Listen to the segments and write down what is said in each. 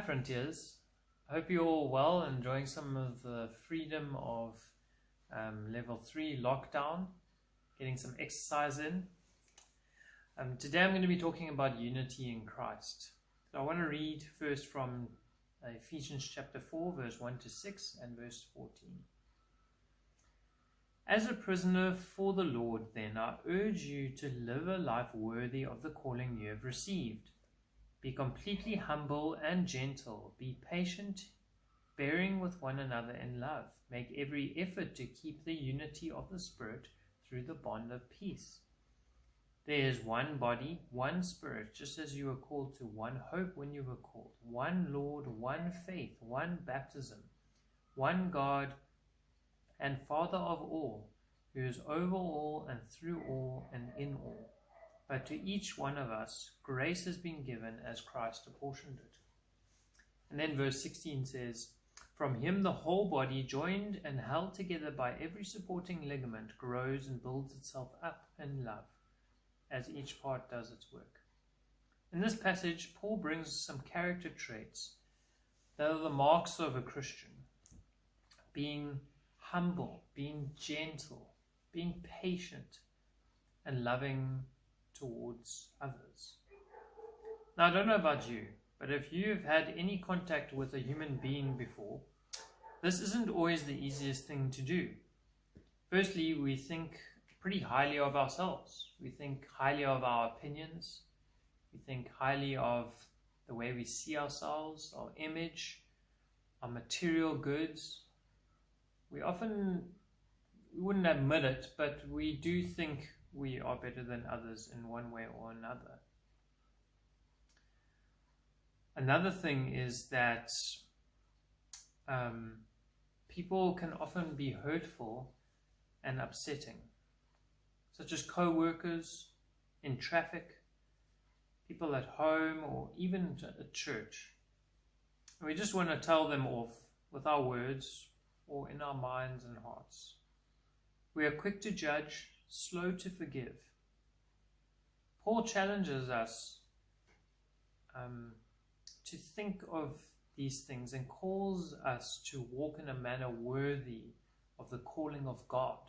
Frontiers. I hope you're all well, enjoying some of the freedom of level 3 lockdown, getting some exercise in. Today I'm going to be talking about unity in Christ. So I want to read first from Ephesians chapter 4, verse 1 to 6 and verse 14. As a prisoner for the Lord, then, I urge you to live a life worthy of the calling you have received. Be completely humble and gentle. Be patient, bearing with one another in love. Make every effort to keep the unity of the Spirit through the bond of peace. There is one body, one Spirit, just as you were called to one hope when you were called, one Lord, one faith, one baptism, one God and Father of all, who is over all and through all and in all. But to each one of us, grace has been given as Christ apportioned it. And then verse 16 says, from him the whole body, joined and held together by every supporting ligament, grows and builds itself up in love, as each part does its work. In this passage, Paul brings some character traits that are the marks of a Christian. Being humble, being gentle, being patient, and loving towards others. Now, I don't know about you, but if you've had any contact with a human being before, this isn't always the easiest thing to do. Firstly, we think pretty highly of ourselves. We think highly of our opinions. We think highly of the way we see ourselves, our image, our material goods. We wouldn't admit it, but we do think we are better than others in one way or another. Another thing is that people can often be hurtful and upsetting, such as co-workers, in traffic, people at home, or even at church. And we just want to tell them off with our words or in our minds and hearts. We are quick to judge, slow to forgive. Paul challenges us to think of these things and calls us to walk in a manner worthy of the calling of God.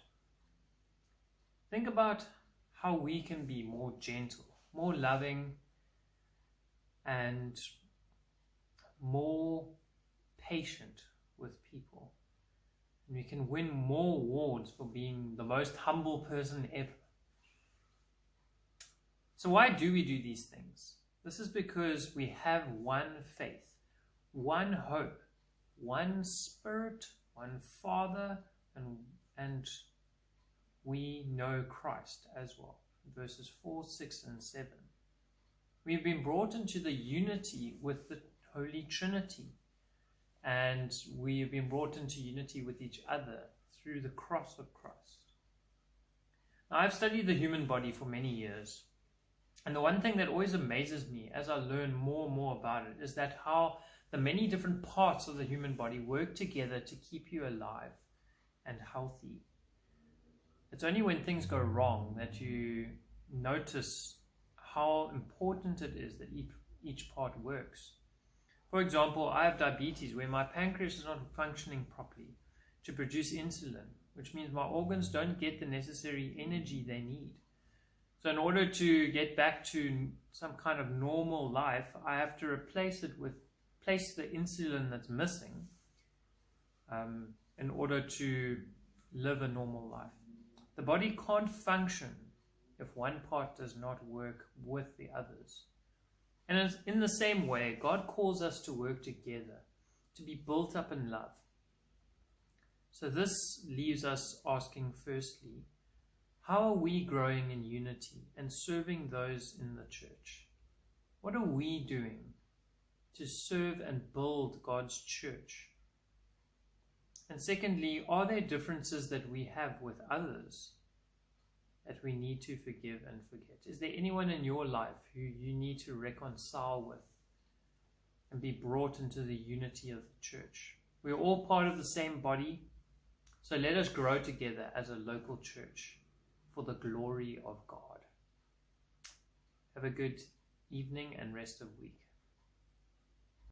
Think about how we can be more gentle, more loving, and more patient with people. And we can win more awards for being the most humble person ever. So why do we do these things? This is because we have one faith, one hope, one Spirit, one Father, and we know Christ as well. Verses 4, 6, and 7. We've been brought into the unity with the Holy Trinity. And we have been brought into unity with each other through the cross of Christ. Now, I've studied the human body for many years. And the one thing that always amazes me as I learn more and more about it is that how the many different parts of the human body work together to keep you alive and healthy. It's only when things go wrong that you notice how important it is that each part works. For example, I have diabetes where my pancreas is not functioning properly to produce insulin, which means my organs don't get the necessary energy they need. So in order to get back to some kind of normal life, I have to replace the insulin that's missing in order to live a normal life. The body can't function if one part does not work with the others. And in the same way, God calls us to work together, to be built up in love. So this leaves us asking firstly, how are we growing in unity and serving those in the church? What are we doing to serve and build God's church? And secondly, are there differences that we have with others that we need to forgive and forget? Is there anyone in your life who you need to reconcile with and be brought into the unity of the church? We're all part of the same body, so let us grow together as a local church for the glory of God. Have a good evening and rest of week.